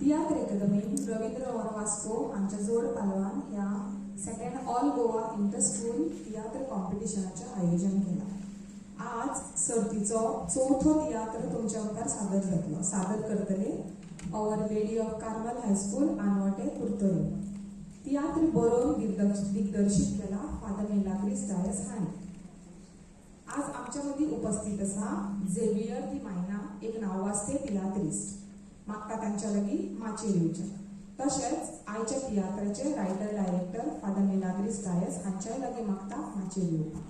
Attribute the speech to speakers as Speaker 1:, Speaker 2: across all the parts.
Speaker 1: तियात्र अकॅडमीन रवींद्र वास्को हांच्या जोड पालवान ह्या second all Goa inter school tiatr कॉम्पिटिशनाचें आयोजन केलां। आज सर्तीचो चौथो तियात्र तुमच्या मुखार सादर जातलो। सादर करतले our lady of Carmel high school आनवटे कुर्तोरी। तियात्र बरोवन दिग्दर्शीत केला फादर मिलाग्रिस डायस हांणी। आज आमच्या मदीं उपस्थित आसा झेवियर दी मायना, एक नांवाजते तियात्रिस्ट। म्हाका तांच्या लागीं माचयेर येवचें। तशेंच आयच्या तियात्राचे writer director father Milagres Dias हांच्याय लागीं मागता माचयेर येवपाक।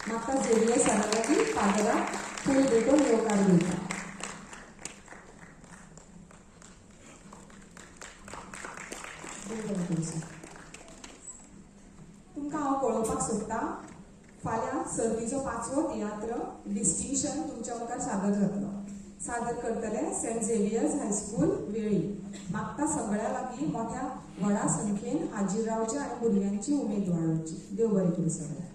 Speaker 1: म्हाका झेवियर सरा लागीं फादराक फूल भेटून येवकार दिवता। तुमकां हांव कळोवपाक सोदतां, फाल्यां सर्तीचो 5वो तियात्र डिस्टिंक्शन तुमच्या मुखार सादर जातलो। सादर करतले सेंट झेवियर्स हायस्कूल वेळी। मागता सगळ्या लागीं मोठ्या व्हडा संख्येन हाजीर रावचे आनी भुरग्यांची उमेद वाडोवची। देव बरें करूं सगळ्यांक।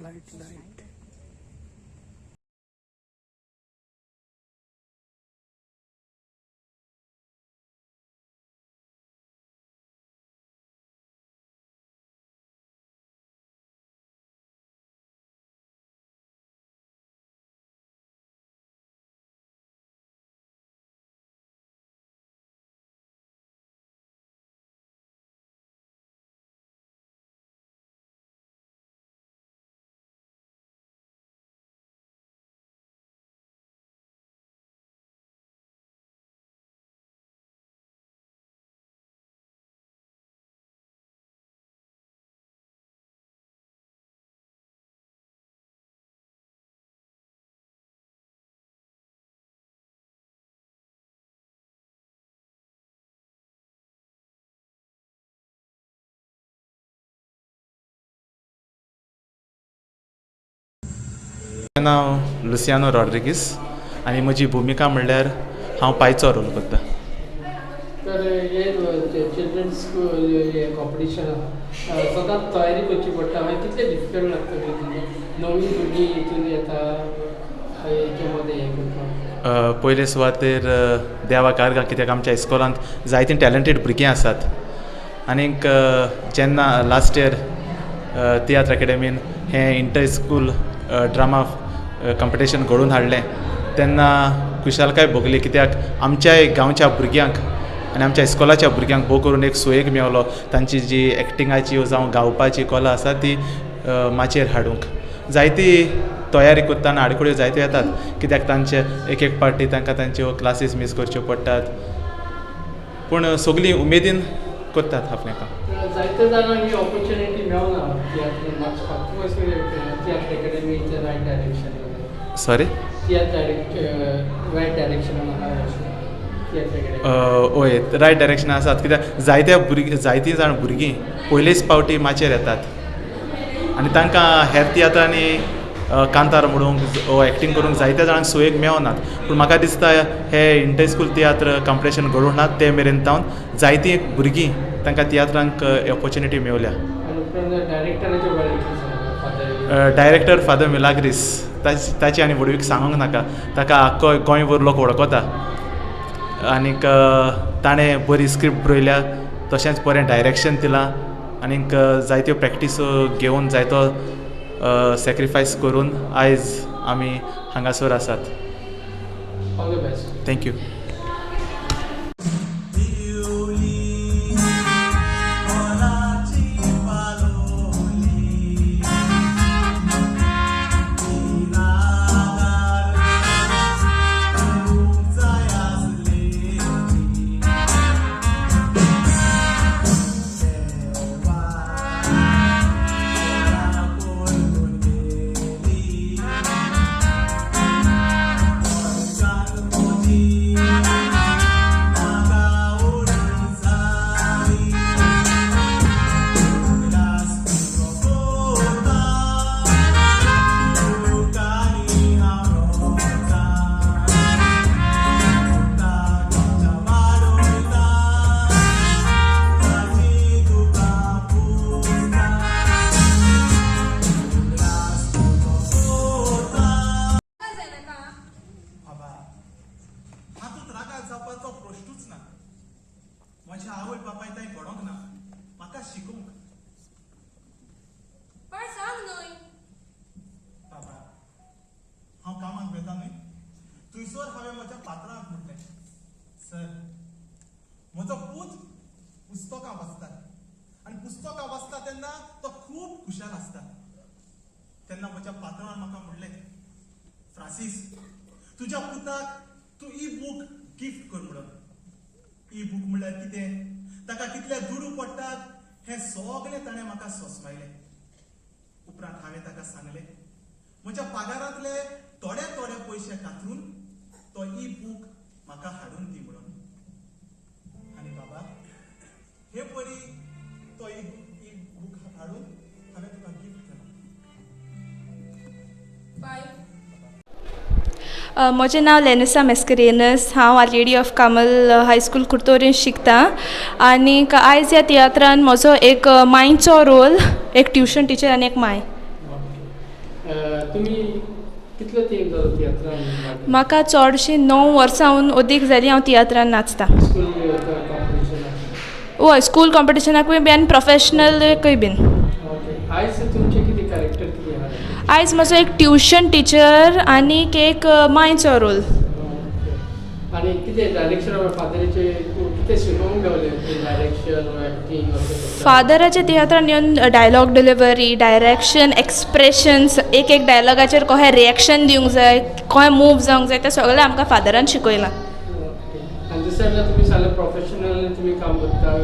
Speaker 1: लाइट
Speaker 2: नांव लुसियानो रॉड्रिगीस आनी म्हजी भुमिका म्हणल्यार हांव पायचो रोल करता।
Speaker 3: तर हे चिल्ड्रन्स कॉम्पिटिशन सदांच तयारी करची पडटा। कितले डिफिकल्ट लागता नवीन भुरगीं हितून येता हेचे मध्ये हें करपाक?
Speaker 2: पयले सुवातेर देवाक आर्गा, कित्याक आमच्या इस्कॉलांत जायतीं टॅलंटेड भुरगीं आसात। आनीक जेन्ना लास्ट इयर तियात्र अकॅडमीन हें इंटर स्कूल ड्रामा कॉम्पिटिशन घडोवन हाडलें तेन्ना खुशालकाय भोगली, कित्याक आमच्याय गांवच्या भुरग्यांक आनी आमच्या इस्कॉलाच्या भुरग्यांक भोव करून एक सुयेग मेवलो। तांची जी एक्टिंगाची जावं गावपाची कला आसा ती माचयेर हाडूंक। जायती तयारी करता आनी आडखळ्यो जायत्यो येतात, कित्याक तांचे एक पार्टी तांकां तांच्यो क्लासीस मिस करच्यो पडटात, पूण सगळीं उमेदीन करतात आपलें काम।
Speaker 3: जायत्या जाणांक ही ऑपॉर्च्युनिटी मेळना तियात्र अकॅडमीच्या right direction.
Speaker 2: Sorry,
Speaker 3: right direction
Speaker 2: ओय रायट डायरेक्शन आसात, कित्याक जायतीं जाण भुरगीं पयलेच पावटी माचयेर येतात आनी तांकां हेर तियात्रांनी कांतार म्हणूंक ओ एक्टींग करूंक जायत्या जाणांक सुयेग मेळनात। पूण म्हाका दिसता हे इंटर स्कूल तियात्र कॉम्पिटिशन घडोवन हात ते मेरेन तावन जायतीं भुरगीं तांकां तियात्रांक ऑपॉर्च्युनिटी मेवल्या। डायरेक्टर फादर मिलाग्रिस, ताची आनी व्हडवीक सांगूंक नाका, ताका आख्खो गोंयभर लोक वळखता। आनीक ताणें बरी स्क्रिप्ट बरयल्या, तशेंच बरें डायरेक्शन दिलां आनीक जायत्यो प्रॅक्टीसो घेवन जायतो सॅक्रिफायस करून आयज आमी हांगासर आसात।
Speaker 3: All the best.
Speaker 2: थँक्यू।
Speaker 4: बापाय ताई घडोंक ना म्हाका शिकोवंक
Speaker 5: पण सांग न्हय
Speaker 4: बाबा हांव कामाक वेता न्हय थंयसर हांवें म्हज्या पात्रांक म्हटलें सर म्हजो पूत पुस्तकां वाचता आनी पुस्तकां वाचता तेन्ना तो खूब खुशाल आसता तेन्ना म्हज्या पात्रान म्हाका म्हणलें फ्रांसीस तुज्या पुताक तूं ई बूक गिफ्ट कर म्हणून ई बूक म्हणल्यार कितें ताका कितले दुडू पडटात हें सगळें ताणें म्हाका सोसवायलें उपरांत हांवें ताका सांगलें म्हज्या पागारांतले थोडे थोडे पयशे कातरून तो ई बूक म्हाका हाडून दी म्हणून आनी बाबा हे परी तो ई बूक हाडून हांवें तुका गिफ्ट केलो
Speaker 5: बाय
Speaker 6: म्हजें नांव लेनिसा मेस्करेनस हांव आर लेडी ऑफ कामल हायस्कूल कुर्तोरीन शिकतां आनीक आयज ह्या तियात्रान म्हजो एक मायचो रोल एक ट्युशन टिचर आनी एक माय
Speaker 3: तुमी कितलो तेंप जालो तियात्रान
Speaker 6: म्हाका चडशीं 9 वर्सां अदीक जालीं हांव तियात्रान नाचतां
Speaker 3: स्कूल कॉम्पिटिशनाक
Speaker 6: हय स्कूल कॉम्पिटिशनाकूय बी आनी प्रोफेशनलूय बीन
Speaker 3: ओके आयज तुमचें कितें कॅरेक्टर कितें आहा
Speaker 6: आयज म्हजो एक ट्युशन टिचर आनीक एक मायचो रोल
Speaker 3: आनी कितें डायरेक्शन फादराचे कितें शिकोवंक गावलें डायरेक्शन एक्टींग
Speaker 6: फादराच्या तियात्रान येवन डायलॉग डिलिव्हरी डायरेक्शन एक्सप्रेशन्स एक डायलॉगाचेर कशें रिएक्शन दिवंक जाय कशें मूव जावंक जाय तें सगळें आमकां फादरान शिकयलां
Speaker 3: आनी दुसऱ्या तुमी सांगलें प्रोफेशनल तुमी काम करता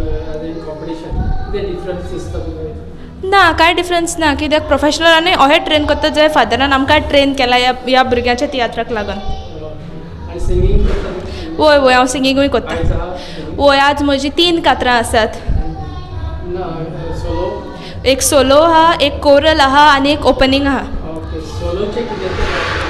Speaker 3: इन कॉम्पिटिशन कितें डिफरन्स दिसता तुमकां
Speaker 6: ना कांय डिफरन्स ना कित्याक प्रोफेशनलांनी अशें ट्रेन करता जंय फादरान आमकां ट्रेन केला ह्या भुरग्याच्या तियात्राक लागून
Speaker 3: आनी सिंगींग करता
Speaker 6: वय वय हांव सिंगींगूय करतां वय आज म्हजी 3 कातरां आसात
Speaker 3: ना सोलो
Speaker 6: एक सोलो आहा एक कोरल आहा आनी एक ओपनिंग आहा
Speaker 3: ओके सोलोचे कितें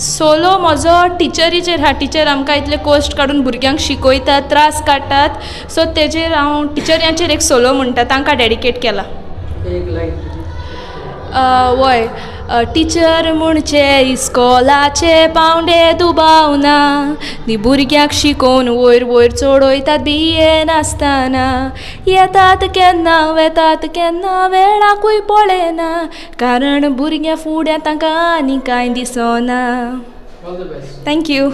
Speaker 6: सोलो म्हजो टिचरीचेर आहा टिचर आमकां इतले कोस्ट काडून भुरग्यांक शिकयतात त्रास काडटात सो तेजेर हांव टिचऱ्यांचेर एक सोलो म्हणटा तांकां डेडिकेट केला
Speaker 3: एक लायन
Speaker 6: वय टिचर म्हणचे इस्कॉलाचे पावंडे दुबावना नी भुरग्यांक शिकोवन वयर वयर चडयतात बिये नासतना येतात केन्ना वेतात केन्ना वेळाकूय पळयना कारण भुरग्यां फुड्या तांकां आनी कांय दिसना
Speaker 3: ऑल द बेस्ट
Speaker 6: थँक्यू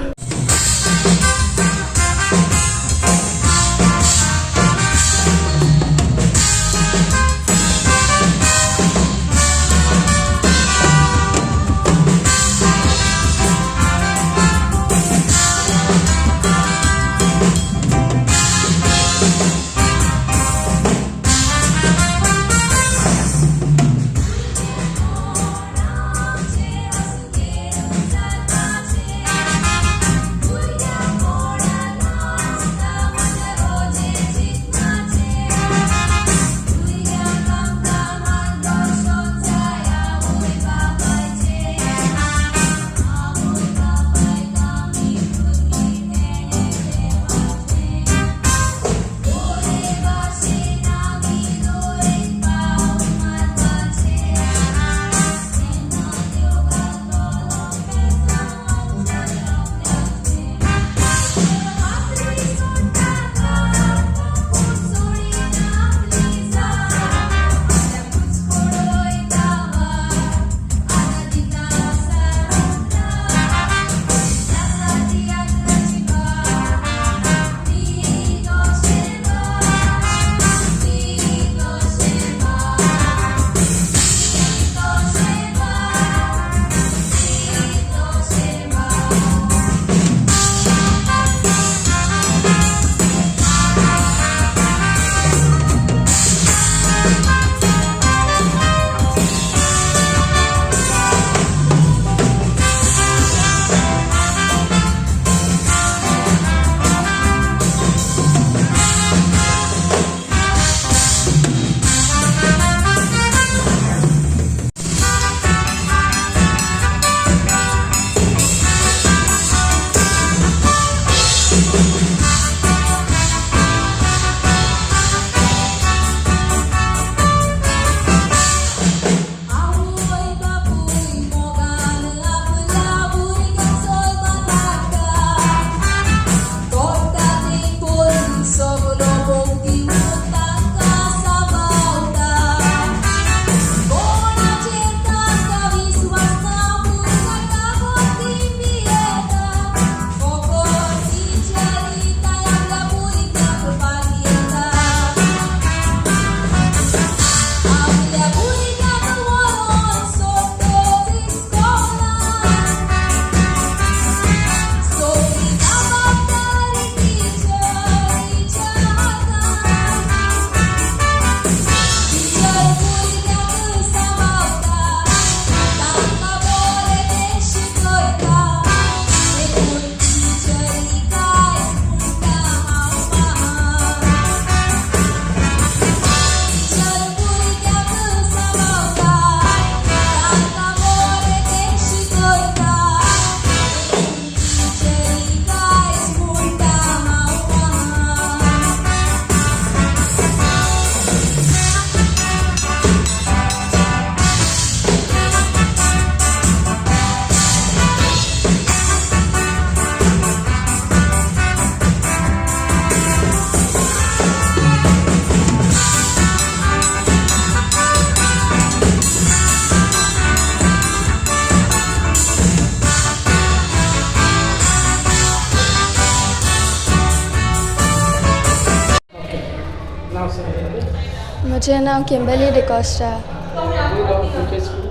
Speaker 3: नाव सांग.
Speaker 5: म्हजें नांव किंबर्ली डिकॉस्टा.
Speaker 3: खंयचें स्कूल?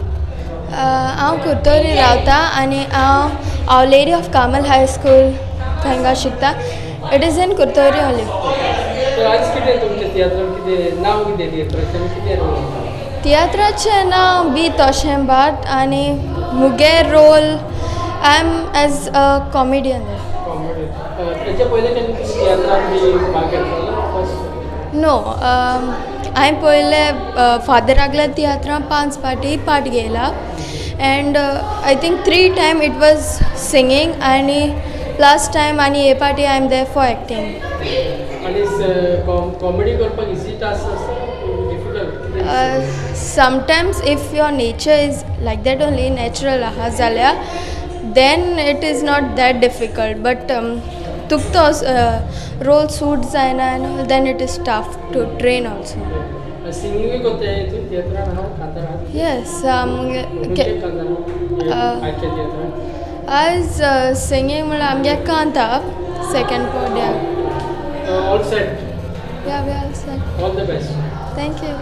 Speaker 5: हांव कुर्तोरी रावतां आनी हांव our lady of Carmel high school थंय शिकता. It is in Curtorim only.
Speaker 3: तर आज कितें तुमचें तियात्रान कितें नांव कितें तियात्राचें कितें रोल?
Speaker 5: तियात्राचें नांव बी तशें बाट आनी मुगे role I am as a comedian.
Speaker 3: Comedy. तेच्या पयलीं केन्ना तुमी तियात्रान बी भाग घेतलो फर्स्ट?
Speaker 5: नो, हांवें पयले फादरागल्या तियात्रां 5 पाटी पार्ट घेयला and I think 3 time it was singing आनी लास्ट टायम आनी हे पाटी I am there for acting.
Speaker 3: आनी कॉमेडी करपाक इजी टास्क आसता difficult?
Speaker 5: Sometimes if your nature is like that only natural आहा जाल्यार then it is not that difficult but तुका तो रोल सूट जायना and then it is tough to train also.
Speaker 3: Singing कोणत्या हितून तियात्रान आहा कांतारान?
Speaker 5: येस
Speaker 3: आयच्या तियात्रान
Speaker 5: आज सिंगींग म्हळ्यार आमगे कांता सेकंड पोड्या.
Speaker 3: All set.
Speaker 5: Yeah we all set.
Speaker 3: All the best.
Speaker 5: Thank you.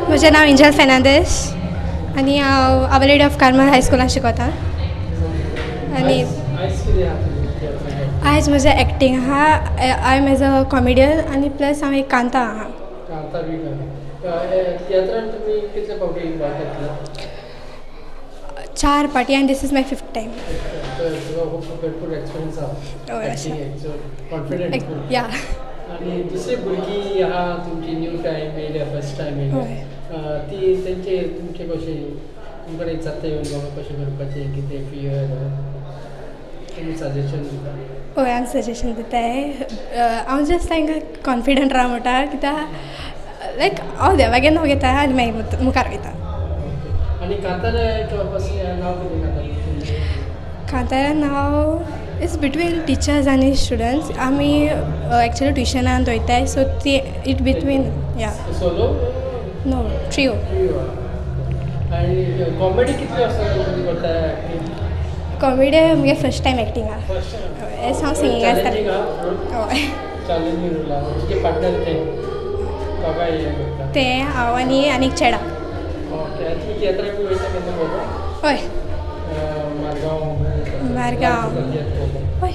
Speaker 7: म्हजें नांव एंजल फेर्नांडीस आनी हांव our lady of Carmel high स्कुलान शिकयतां. आनी
Speaker 3: आयज कितें आहा तुमी तियात्राक?
Speaker 7: आयज म्हजें एक्टींग आहा. I am as a comedian आनी प्लस हांव एक कांता आहा.
Speaker 3: कांता बी तियात्रान तुमी कितले फावटी भाग घेतला?
Speaker 7: 4 पाटी आनी this is my 5th time.
Speaker 3: भरपूर एक्सपिरियन्स आहा.
Speaker 7: हय, अशें.
Speaker 3: कॉन्फिडंट.
Speaker 7: या.
Speaker 3: आनी दुसरी भुरगीं आहा तुमची न्यू टायम येयल्या फर्स्ट टायम येयल्या ती तेंचे तुमचे कशें तुमचे कडेन जाता येवन बाबा कशें करपाचें कितें फियर तुमी सजेशन दिता?
Speaker 7: हय, हांव सजेशन दिताय. हांव जस्ट तांकां कॉन्फिडंट राव म्हणटा कित्याक लायक हांव देवागेर नांव घेता आनी मागीर मुखार वयता.
Speaker 3: आनी कांतार कसलें नांव कितें कांतार?
Speaker 7: कांतारां नांव इज बिटवीन टिचर्स आनी स्टुडंट्स. आमी एक्चुली ट्युशनान वयताय सो ती इट बिटवीन या
Speaker 3: सोलो?
Speaker 7: No, trio.
Speaker 3: आनी कॉमेडी कितली आसता तुमी करता एक्टींग?
Speaker 7: कॉमेडी म्हगे फर्स्ट टायम एक्टींग आहा.
Speaker 3: First time?
Speaker 7: एस हांव सिंगींग आसता. हय.
Speaker 3: चॅलेंजींग रोल तुजे पार्टनर ते काका हे करता?
Speaker 7: तें हांव आनी एक चेडा.
Speaker 3: ओके. तुमी तियात्राक बी वयता केन्ना बाबा?
Speaker 7: हय.
Speaker 3: मारगांव.
Speaker 7: हय.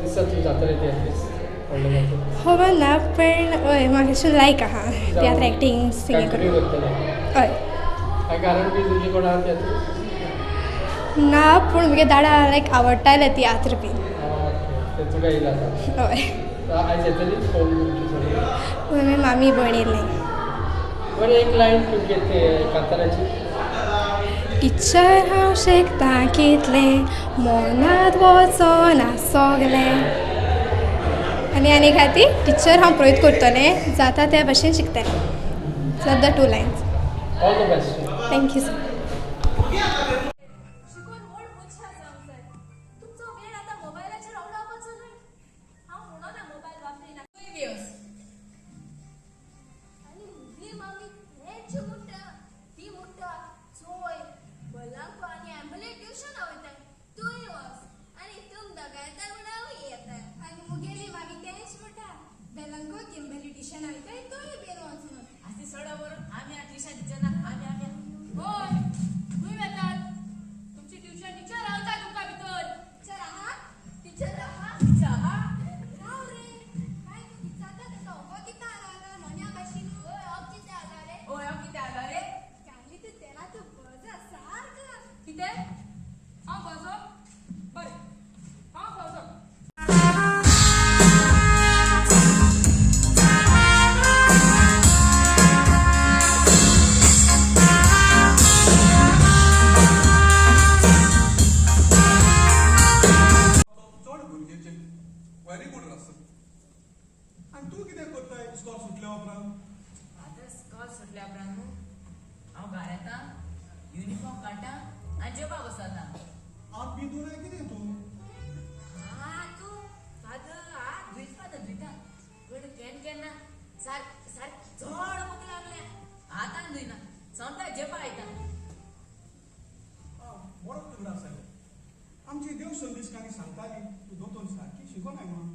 Speaker 3: दिसा तूं जातलें तियात्रीस व्हडलें जाता?
Speaker 7: खबर ना पण हय म्हाका अशें लायक आहा तियात्र एक्टींग सिंगींग
Speaker 3: कंटिन्यू
Speaker 7: करपाक.
Speaker 3: करतलें?
Speaker 7: हय.
Speaker 3: काय कारण बी तुमचे कोण आहा तियात्रीस?
Speaker 7: ना पूण म्हगे दाडा लायक आवडटालें तियात्र बी.
Speaker 3: ओके. ते तुका येयला आतां?
Speaker 7: हय.
Speaker 3: आयज येतली कोण तुमची सगळी?
Speaker 7: म्हजी मामी भयण येयली.
Speaker 3: बरें एक लायन तुमगे ते कांताराची.
Speaker 7: टिचर हांव शिकतां कितलें मनांत वचोना सोगलें. आनी खातीर टिचर हांव प्रयत्न करतलें जाता त्या भाशेन शिकतलें. So the 2 lines.
Speaker 3: All the best.
Speaker 7: Thank you sir.
Speaker 8: कितें हांव वचो बरें हांव वचो
Speaker 4: चड भुरगेचे व्हेरी गुड रस आनी तूं कितें करताय स्कॉल सुटल्या उपरांत
Speaker 9: आतां स्कॉल सुटल्या उपरांत न्हू हांव घरा येता युनिफॉर्म काडटा आनी जेवपाक बसता
Speaker 4: हांव बी दोनाय कितें तूं
Speaker 9: तूं फादर हात धुयता पूण केन्ना सार सार चड भूक लागल्या हातान धुयना सोमता जेवपाक येता
Speaker 4: बरो तुगडा आसले आमची देव संदेशकांनी सांगताली तूं दोतोन सारकी शिकोनाय म्हणून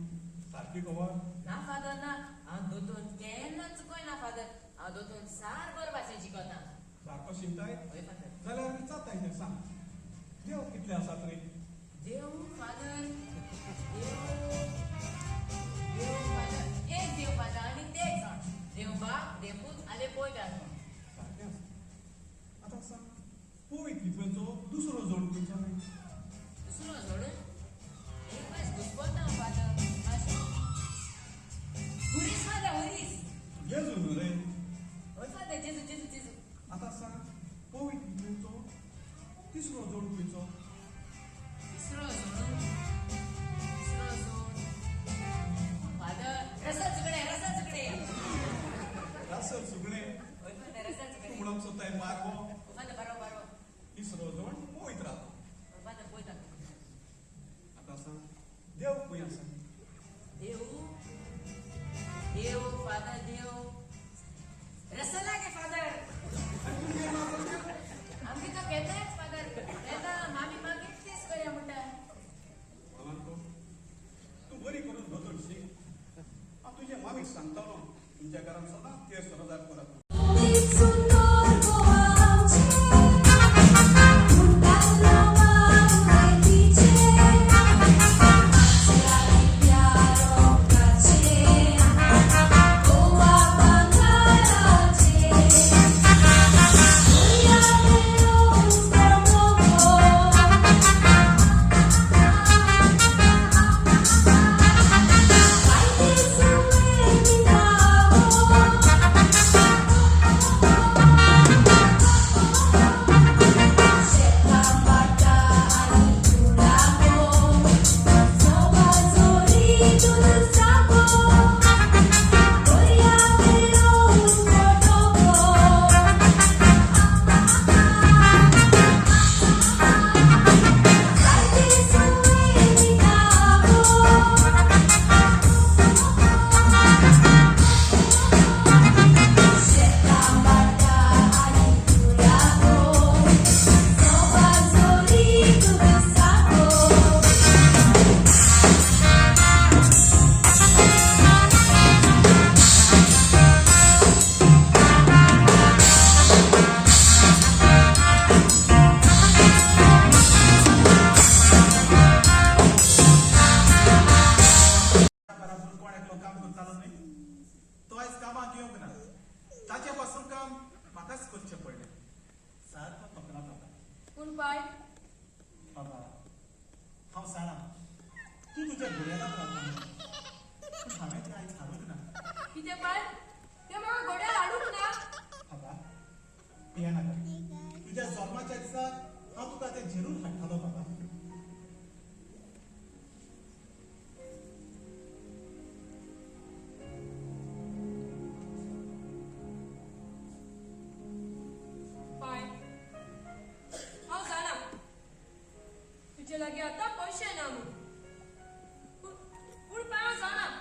Speaker 4: सारकी खबर
Speaker 9: ना फादर ना हांव दोतोन केन्ना चुकयना फादर हांव दोतोन सार बरो भाशेन शिकता
Speaker 4: सारको शिकताय
Speaker 9: हय फादर
Speaker 4: जाल्यार विचारताय तें सांग देव कितले आसात रे
Speaker 9: देव फादर देव फादर एक देव फादर आनी तेच जाण देव बाप देव पूत आनी पयत आसा
Speaker 4: सारकें आसा आतां सांग पवित्र लिपीचो दुसरो जोड खंयचो न्ही
Speaker 9: दुसरो जोडून एक वेळेस घुसपता फादर हुरीस फादर हुरीस
Speaker 4: जेजू न्हू रे
Speaker 9: हय फादर जेजू जेजू जेजू
Speaker 4: आतां सांग पवित्र लिपीचो तिसरो जोड खंयचो
Speaker 9: तिसरो जोडून फादर रसा चुकडे
Speaker 4: रासर सुगणे
Speaker 9: हय फादर रसा
Speaker 4: तूं
Speaker 9: चुकडे
Speaker 4: म्हणून सोदताय मारगो
Speaker 9: फादर बरो बरो
Speaker 4: तिसरो जोड पवित्र
Speaker 9: फादर पयता
Speaker 4: आतां सांग देव खंय आसा
Speaker 9: देव देव फादर देव रसा लागे फादर आमगे तो केन्नाच फादर तेन्ना मामी मागीर तेच करया म्हणटा
Speaker 4: मामांको तूं बरी करून दोतोन शीक हांव तुजे मामीक सांगतालो तुमच्या घरान सदांच तें सरदार करप तुझ्या जन्माच्या दिसा हांव तुका तें जरूर हाडटलो बाबा
Speaker 8: पाय हांव जाणा तुजे लागीं आतां पयशे ना म्हूण पूण पाय हांव जाणा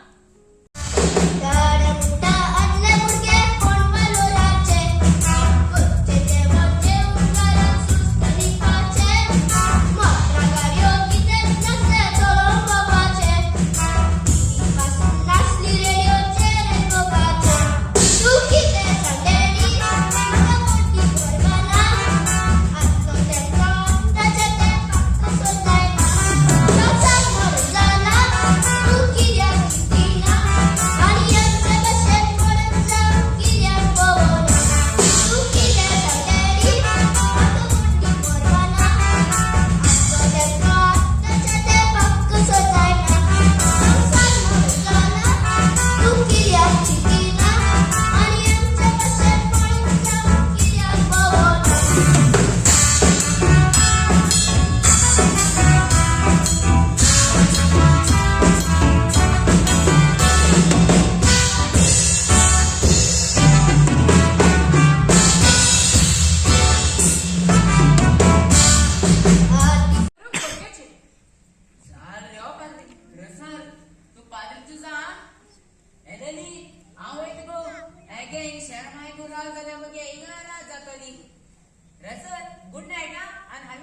Speaker 10: Don't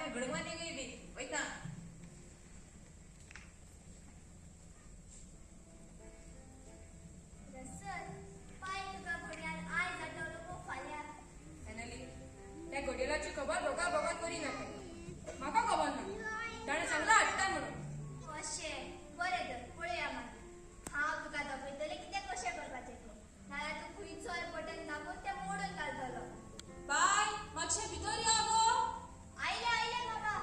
Speaker 9: आम्ही घडवाने गेली वयता
Speaker 10: सर पाय तुका घडयाळ आय जातलो खूप फाल्यां
Speaker 8: फायनली त्या घडयाळाची खबर दोघा बघत बरी जाते म्हाका खबर ना ताणें सांगला हाडटा म्हणून
Speaker 10: अशें बरें तर पळया मागीर हांव तुका दाखयतलें कितें कशें करपाचें तें नाल्यार तूं खंयचोय बटन दाबून तें मोडून घालतलो
Speaker 8: बाय मातशें भितर या गो
Speaker 10: आयले आयले बाबा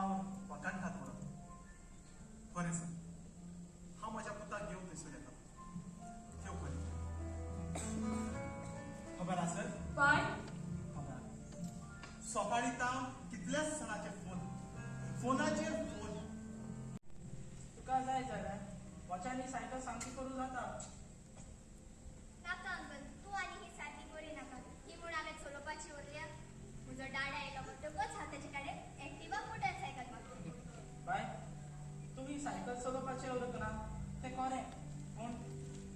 Speaker 4: वावर वकांठात म्हणून बरें सर हांव म्हज्या पुताक घेवन थंयसर येता देव बरें खबर आसा
Speaker 8: बाय
Speaker 4: खबर सकाळी तां कितल्याच सणाचे फोनाचेर फोन
Speaker 3: तुका जाय जाल्यार वचांनी सायकल सामकी करूं जाता
Speaker 10: नाका अंकल तू आणि ही सारखी करी नाका ही म्हूण हांवें चलोवपाची उरल्या म्हजो डाड आयलो म्हणटकच हांव ताचे कडेन एक्टिवा मोटरसायकल मागली
Speaker 3: बाय तुम्ही सायकल चलोवपाचें उरक ना तें खरें पूण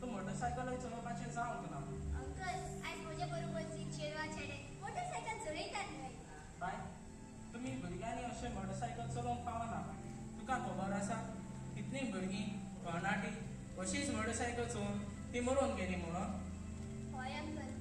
Speaker 3: तूं मोटरसायकलूय चलोवपाचें जावंक ना
Speaker 10: अंकल आयज म्हजे बरोबरची चेडवा चेडे मोटरसायकल चलयतात न्हय
Speaker 3: बाय तुम्ही भुरग्यांनी अशें मोटरसायकल चलोवंक पावना तुका खबर आसा कितलीं भुरगीं तरणाटी अशीच मोटरसायकल चलोवन ती मरून गेली म्हणून
Speaker 10: हय अंकल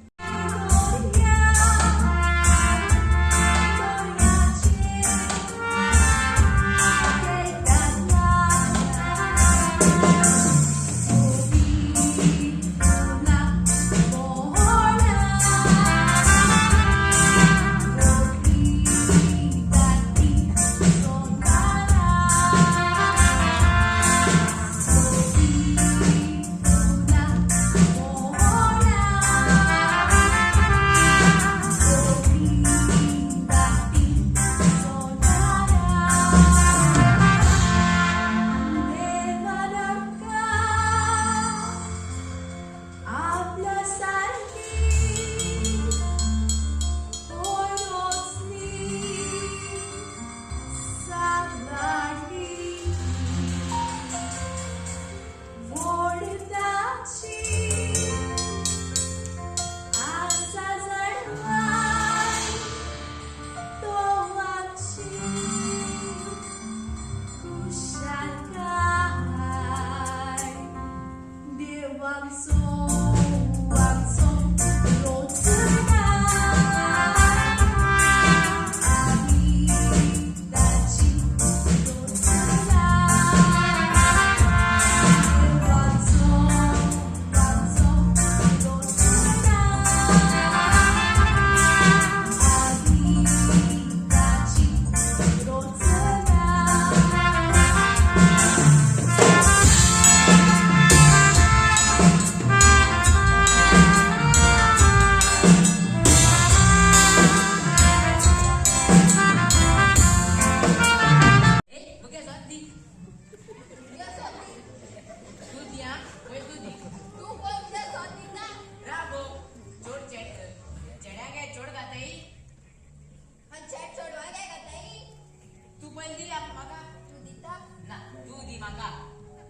Speaker 9: म्हाका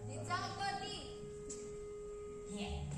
Speaker 10: दिता अंकल दी
Speaker 9: ये